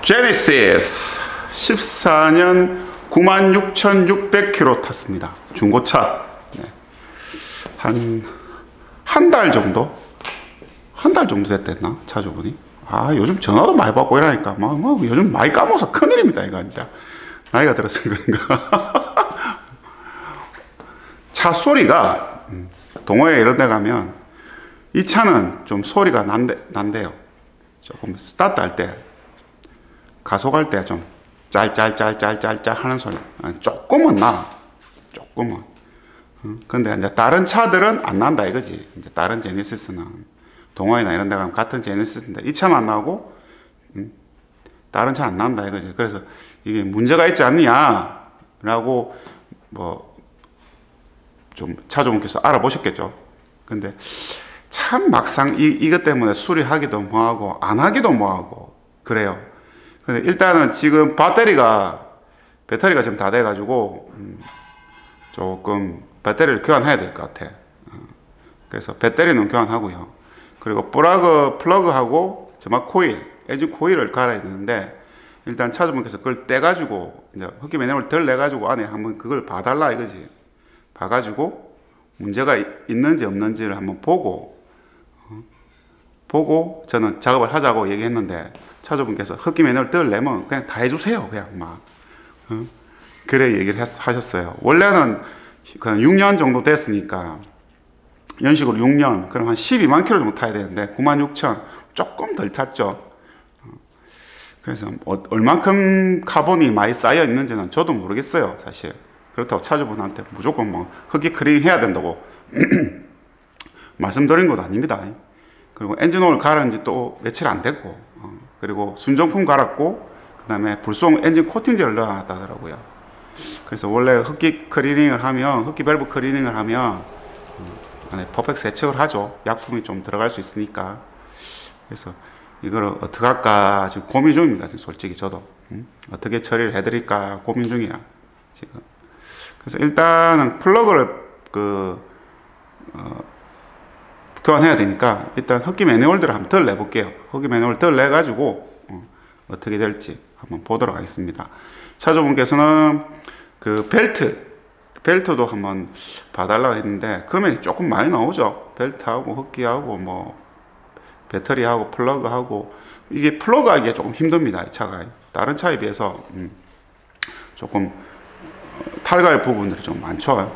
제네시스 14년 96,600km 탔습니다. 중고차. 네. 한 달 정도? 한 달 정도 됐댔나? 차주분이. 아, 요즘 전화도 많이 받고 이러니까 막 요즘 많이 까먹어서 큰일입니다. 이거 진짜. 나이가 들어서 그런가. 차 소리가 동호회 이런 데 가면 이 차는 좀 소리가 난대요. 조금 스타트 할 때, 가속할 때 좀 짤짤짤짤짤짤 하는 소리. 조금은 나. 조금은. 근데 이제 다른 차들은 안 난다 이거지. 이제 다른 제네시스는 동호회나 이런 데 가면 같은 제네시스인데 이 차만 나고 다른 차 안 난다 이거지. 그래서 이게 문제가 있지 않느냐 라고 뭐 좀 차주분께서 알아보셨겠죠. 근데 참 막상 이것 때문에 수리하기도 뭐하고 안 하기도 뭐하고 그래요. 근데 일단은 지금 배터리가 지금 다 돼가지고 조금 배터리를 교환해야 될 것 같아. 그래서 배터리는 교환하고요. 그리고 플러그하고 점막 코일, 엔진 코일을 갈아야 되는데 일단 차주분께서 그걸 떼가지고 이제 흡기 매뉴얼을 덜 내가지고 안에 한번 그걸 봐달라 이거지. 봐가지고 문제가 있는지 없는지를 한번 보고 저는 작업을 하자고 얘기했는데 차주분께서 흡기 매뉴얼 덜 내면 그냥 다 해주세요. 그냥 막 그래 얘기를 하셨어요. 원래는 그냥 6년 정도 됐으니까 연식으로 6년 그럼 한 12만 킬로 정도 타야 되는데 96,000 조금 덜 탔죠. 그래서 얼만큼 카본이 많이 쌓여 있는지는 저도 모르겠어요. 사실 그렇다고 차주분한테 무조건 뭐 흡기 클리닝 해야 된다고 말씀드린 것도 아닙니다. 그리고 엔진오일 갈은 지 또 며칠 안 됐고 그리고 순정품 갈았고 그 다음에 불송 엔진 코팅제를 넣어놨다 하더라고요. 그래서 원래 흡기 클리닝을 하면 흡기 밸브 클리닝을 하면 안에 퍼펙트 세척을 하죠. 약품이 좀 들어갈 수 있으니까. 그래서 이걸 어떻게 할까 지금 고민 중입니다. 지금 솔직히 저도 어떻게 처리를 해드릴까 고민 중이야 지금. 그래서 일단은 플러그를 교환해야 되니까 일단 흡기 매뉴얼들을 한번 덜 내볼게요. 흡기 매뉴얼 덜 내가지고 어떻게 될지 한번 보도록 하겠습니다. 차주분께서는 그 벨트도 한번 봐달라고 했는데 금액이 조금 많이 나오죠. 벨트하고 흡기하고 뭐 배터리하고 플러그하고 이게 플러그 하기가 조금 힘듭니다. 이 차가 다른 차에 비해서 조금 탈갈 부분들이 좀 많죠. 네.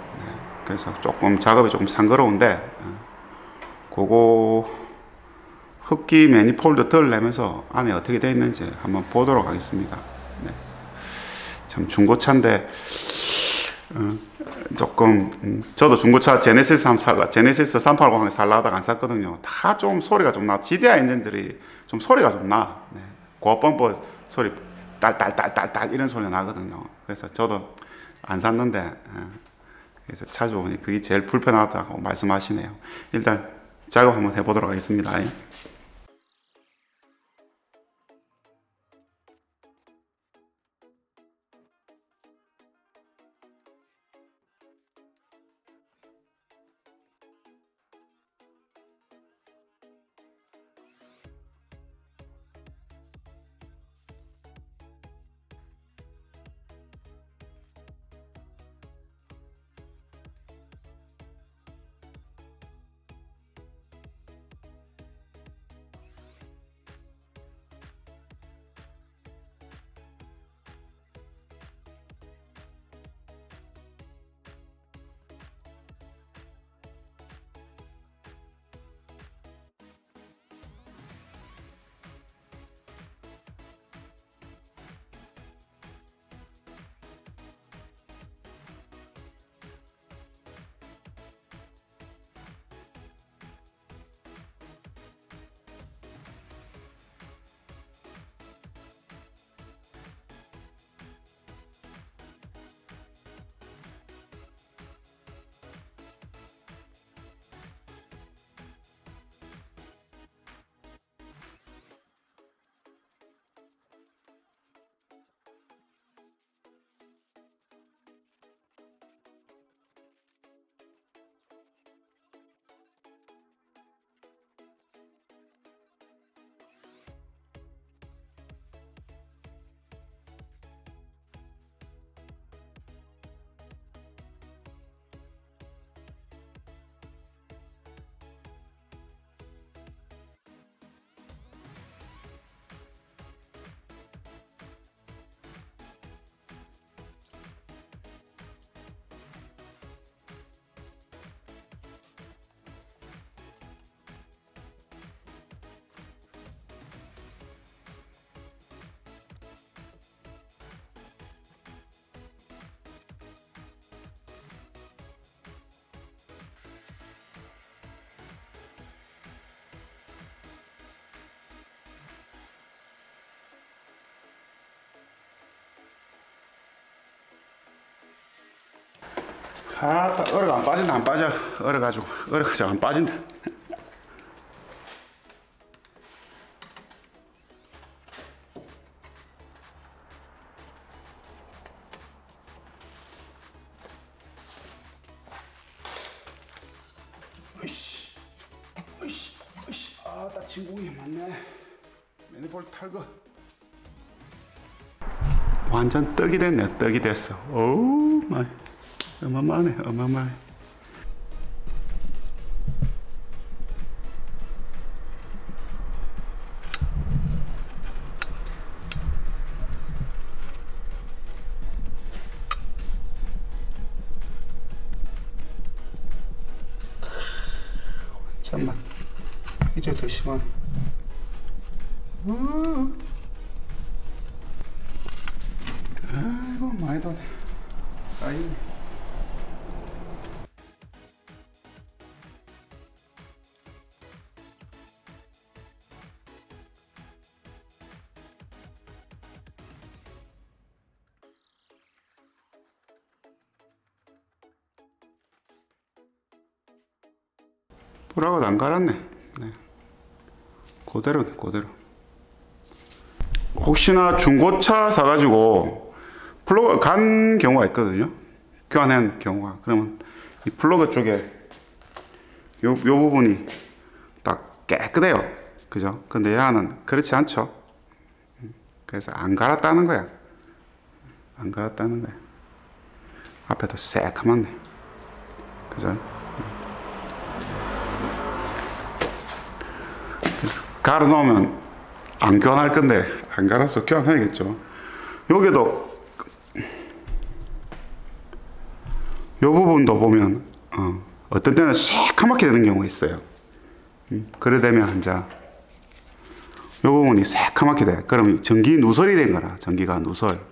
그래서 조금 작업이 조금 상그러운데 그거 흡기 매니폴드 덜 내면서 안에 어떻게 되어 있는지 한번 보도록 하겠습니다. 네. 참 중고차인데 조금 저도 중고차 제네시스 380 살라다가 안 샀거든요. 다 좀 소리가 좀 나. GDI 엔진들이 좀 소리가 좀 나. 네. 고압범퍼 소리 딸딸딸딸딸 이런 소리가 나거든요. 그래서 저도 안 샀는데 그래서 차주분이 그게 제일 불편하다고 말씀하시네요. 일단 작업 한번 해보도록 하겠습니다. 아따, 얼어가 안 빠진다, 안 빠져. 얼어가지고 안 빠진다. 으이씨, 으이씨, 으이씨. 아따, 진국이 많네. 매니폴드 탈거. 완전 떡이 됐네. 떡이 됐어. 오우 마이. 어마어마하네. 어마어마해. 잠깐만. 이제 더 심하네. 아이고 많이 더 쌓이네. 뿌라가 안 갈았네. 네. 그대로네, 그대로. 혹시나 중고차 사가지고 플러그 간 경우가 있거든요. 교환한 경우가. 그러면 이 플러그 쪽에 요 부분이 딱 깨끗해요. 그죠? 근데 얘는 그렇지 않죠. 그래서 안 갈았다는 거야. 안 갈았다는 거야. 앞에도 새카맣네. 그죠? 그래서 갈아 놓으면 안 교환할 건데 안 갈아서 교환해야겠죠. 여기도 요 부분도 보면 어떤 때는 새카맣게 되는 경우가 있어요. 그래 되면 이제 요 부분이 새카맣게 돼. 그러면 전기 누설이 된 거라. 전기가 누설.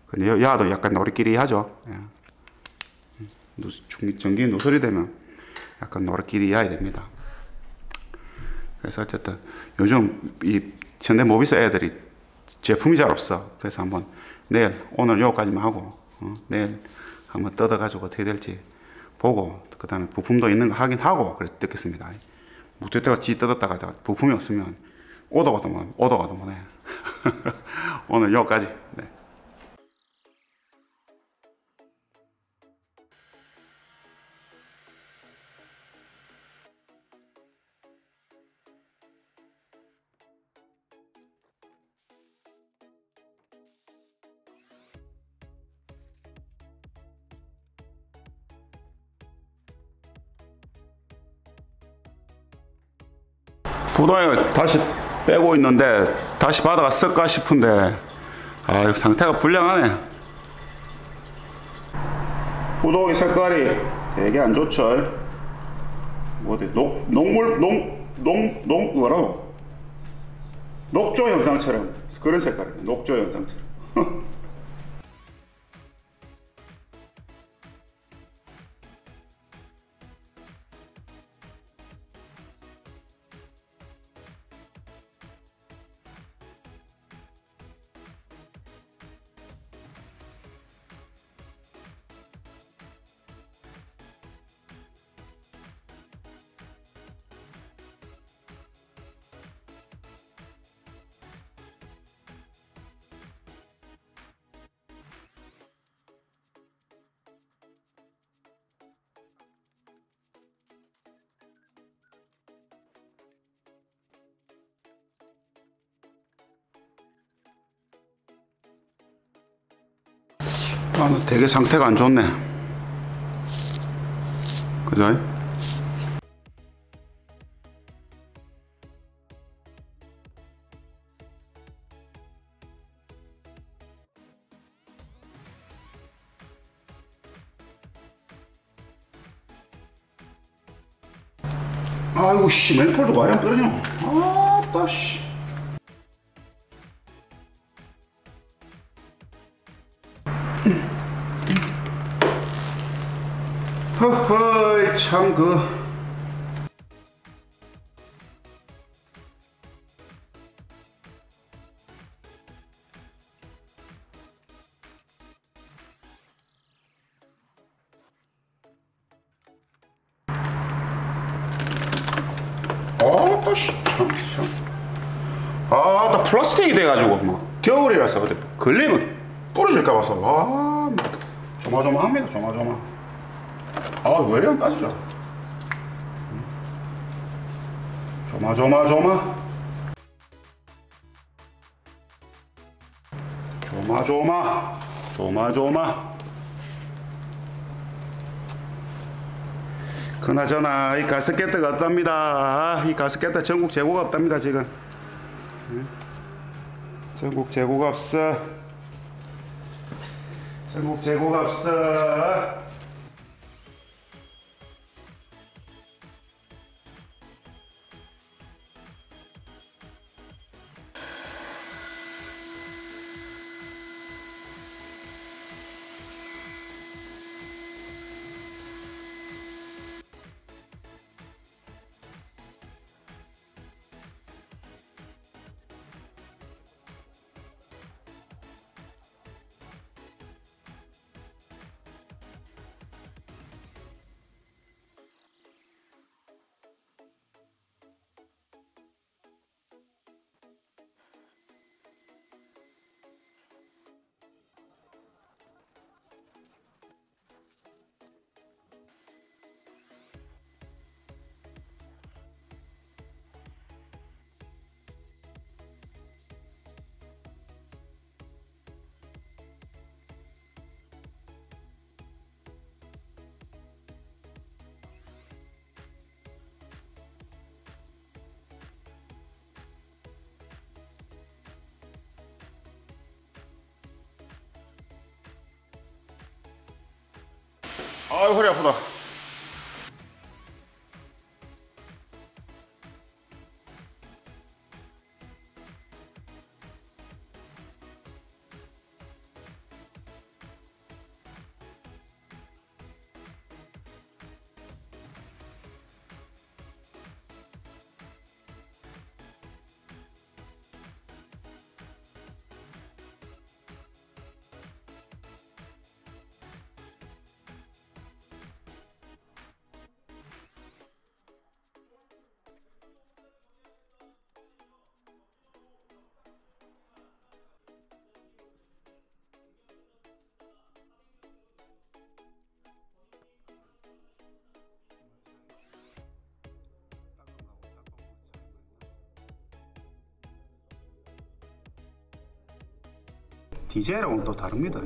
근데 야도 약간 노릇끼리하죠. 전기 누설이 되면 약간 노릇끼리해야 됩니다. 그래서 어쨌든 요즘 이 현대모비스 애들이 제품이 잘 없어. 그래서 한번 오늘 요까지만 하고 내일 한번 뜯어가지고 어떻게 될지 보고 그 다음에 부품도 있는 거 확인하고 그래 뜯겠습니다. 못했다가 지 뜯었다가 부품이 없으면 오도 가도 못해. 오늘 요까지. 네. 부동을 다시 빼고 있는데 다시 바다가 쓸까 싶은데 아 상태가 불량하네. 부동의 색깔이 되게 안 좋죠. 뭐지? 뭐라고? 녹조 현상처럼 그런 색깔이네. 녹조 현상처럼. 아, 되게 상태가 안 좋네. 그죠? 아이고 씨 맨폴드가 아래 떨어지노. 아따 씨. 허허이 참 아따 참. 아따 플라스틱이 돼가지고 막 겨울이라서 어디 걸리면 부러질까 봐서 와 조마조마합니다. 조마조마. 왜 이래 안 빠지죠? 조마조마. 그나저나 이 가스켓트가 없답니다. 이 가스켓트 전국 재고가 없답니다. 지금 전국 재고가 없어. 아유 허리 아프다. DJ랑은 또 다릅니다.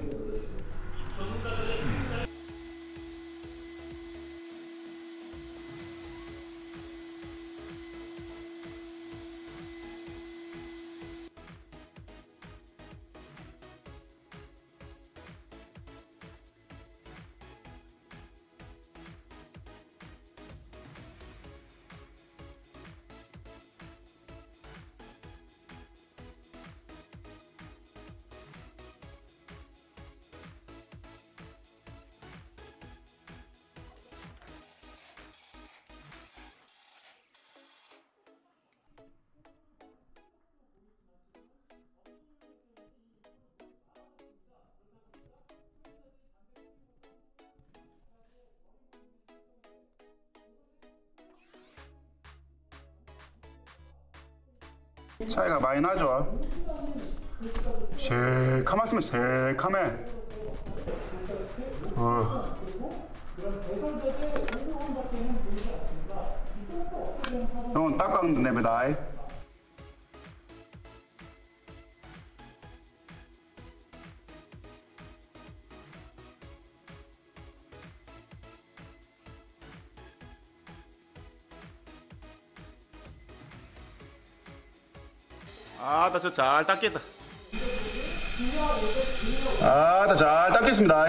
차이가 많이 나죠. 새카만 쓰면 새카매. 형은 닦아는 됩니다. 나 저 잘 닦겠다. 나 잘 닦겠습니다.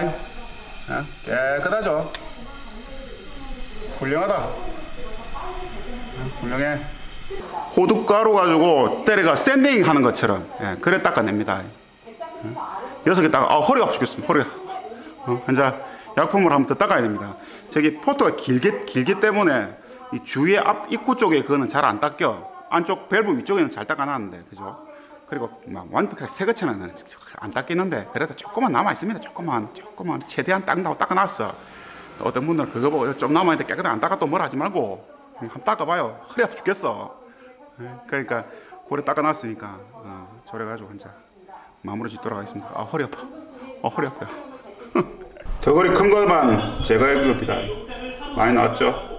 깨끗하죠. 훌륭하다. 훌륭해. 호두가루 가지고 때려가 샌딩 하는 것처럼 그래 닦아냅니다. 6개 닦아. 허리가 아파 죽겠습니다. 허리가. 혼자 약품으로 한번 더 닦아야 됩니다. 저기 포트가 길기 때문에 이 주위에 앞 입구 쪽에 그거는 잘 안 닦여. 안쪽 밸브 위쪽에는 잘 닦아놨는데, 그죠? 그리고 완벽하게 새 것처럼 안 닦이는데 그래도 조금만 남아 있습니다. 조금만 최대한 닦는다고 닦아놨어. 또 어떤 분들은 그거 보고 좀 남아있는데 깨끗하게 안 닦아 또 뭐라 하지 말고 한번 닦아봐요. 허리 아파 죽겠어. 그러니까 고래 닦아놨으니까 졸여가지고 한자 마무리 짓도록 하겠습니다. 아 허리 아파. 허리 아파요. 덩어리 큰 것만 제거해 겁니다. 많이 나왔죠?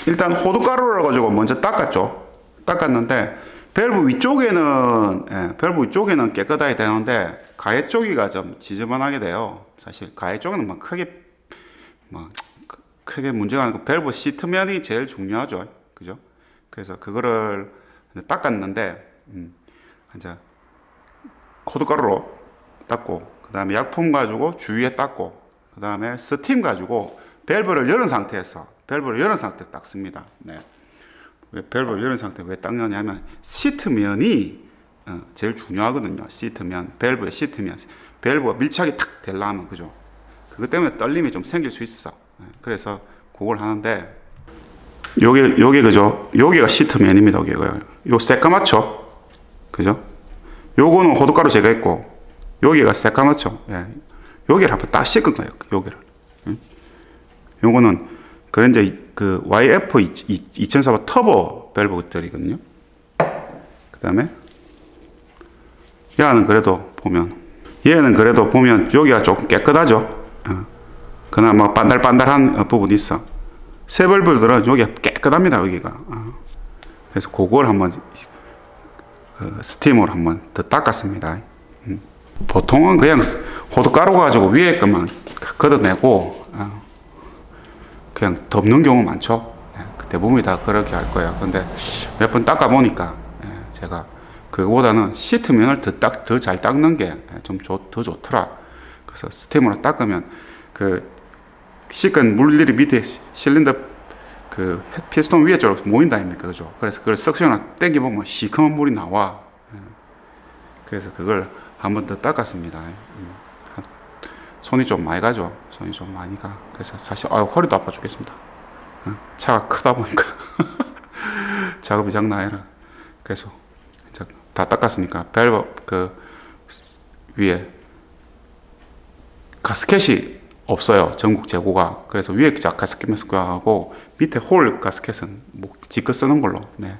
일단 호두가루를 가지고 먼저 닦았죠. 닦았는데 밸브 위쪽에는 깨끗하게 되는데 가해 쪽이가 좀 지저분하게 돼요. 사실 가해 쪽에는 뭐 크게 문제가 아니고 밸브 시트면이 제일 중요하죠. 그죠? 그래서 그거를 닦았는데 이제 호두가루로 닦고, 그 다음에 약품 가지고 주위에 닦고, 그 다음에 스팀 가지고 밸브를 열은 상태에서 닦습니다. 네. 왜 밸브를 열은 상태 왜 닦느냐면 시트면이 제일 중요하거든요. 시트면, 밸브의 시트면, 밸브가 밀착이 탁 되려면, 그죠? 그것 때문에 떨림이 좀 생길 수 있어. 네. 그래서 그걸 하는데 요게 그죠? 여기가 시트면입니다. 요 새까맣죠? 그죠? 요거는 호두가루 제거했고 여기가 새까맣죠? 예. 여기를 한번 딱 씻은 거예요. 여기를. 요거는 그랜저 그 YF 2004 터보 밸브들이거든요. 그 다음에 얘는 그래도 보면 여기가 조금 깨끗하죠. 그나마 반달반달한 부분이 있어. 새 밸브들은 여기가 깨끗합니다. 여기가. 그래서 그걸 한번 스팀으로 한번 더 닦았습니다. 보통은 그냥 호두가루 가지고 위에 것만 걷어내고 그냥 덮는 경우 많죠. 대부분이 다 그렇게 할 거예요. 근데 몇 번 닦아 보니까 제가 그거보다는 시트면을 더 잘 닦는 게 좀 더 좋더라. 그래서 스팀으로 닦으면 그 씻은 물들이 밑에 실린더 그 피스톤 위에 쪽으로 모인다 아닙니까? 그죠? 그래서 그걸 석션을 당겨보면 시커먼 물이 나와. 그래서 그걸 한 번 더 닦았습니다. 손이 좀 많이 가죠. 손이 좀 많이 가. 그래서 사실 허리도 아파 죽겠습니다. 차가 크다 보니까 작업이 장난 아니라. 그래서 이제 다 닦았으니까 밸브 그 위에 가스켓이 없어요. 전국 재고가. 그래서 위에 가스켓만 교환하고 밑에 홀 가스켓은 뭐 지껏 쓰는 걸로 네.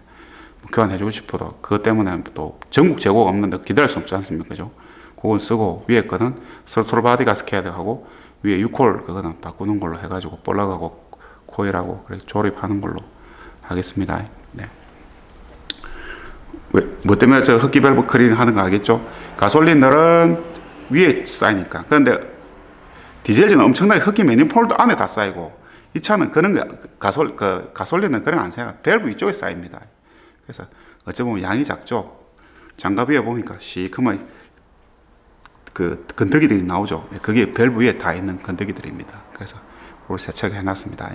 교환해 주고 싶어도 그것 때문에 또 전국 재고가 없는데 기다릴 수 없지 않습니까? 그죠? 그건 쓰고 위에 거는 서로 바디 가스켓 하고 위에 6홀 그거는 바꾸는 걸로 해가지고 볼락하고 코일하고 그래 조립하는 걸로 하겠습니다. 네. 왜, 뭐 때문에 저 흡기 밸브 클린 하는 거 알겠죠? 가솔린들은 위에 쌓이니까. 그런데 디젤은 엄청나게 흡기 매니폴드 안에 다 쌓이고 이 차는 그런 거 가솔린은 그런 거 안 쌓여요. 밸브 이쪽에 쌓입니다. 그래서 어찌 보면 양이 작죠. 장갑 위에 보니까 시커먼 그 건더기들이 나오죠. 그게 밸브 위에 다 있는 건더기들입니다. 그래서 그걸 세척해 놨습니다.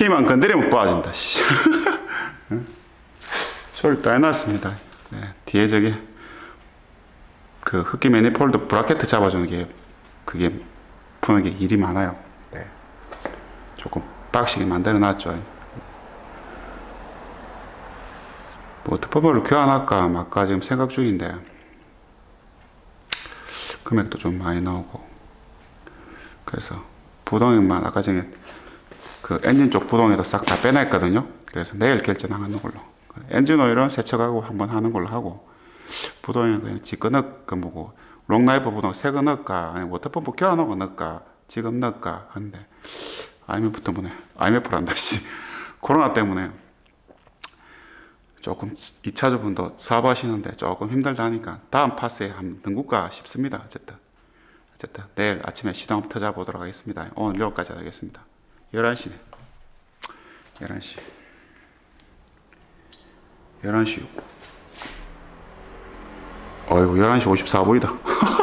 키만 건드리면 빠진다. 씨. 쇼를 다 해놨습니다. 네, 뒤에 저기 그 흡기 매니폴드 브라켓 잡아주는 게 그게 푸는 게 일이 많아요. 네. 조금 빡시게 만들어 놨죠. 뭐 터보를 교환할까 말까 지금 생각 중인데 금액도 좀 많이 나오고 그래서 부동액만 아까 전에 그 엔진 쪽 부동액도 싹 다 빼냈거든요. 그래서 내일 결정하는 걸로 엔진 오일은 세척하고 한번 하는 걸로 하고 부동액은 그냥 지거 넣을까 보고 롱라이프 부동 새거 넣을까 아니 워터펌프 교환하고 넣을까 지금 넣을까 하는데 IMF 때문에 IMF란다 씨 코로나 때문에 조금 2차 주분도 사업하시는데 조금 힘들다니까 다음 파스에 한번 등국가 싶습니다. 어쨌든 내일 아침에 시동 한번 터져보도록 하겠습니다. 오늘 여기까지 하겠습니다. 11시네. 11시 11시 어이구 11시 54분이다.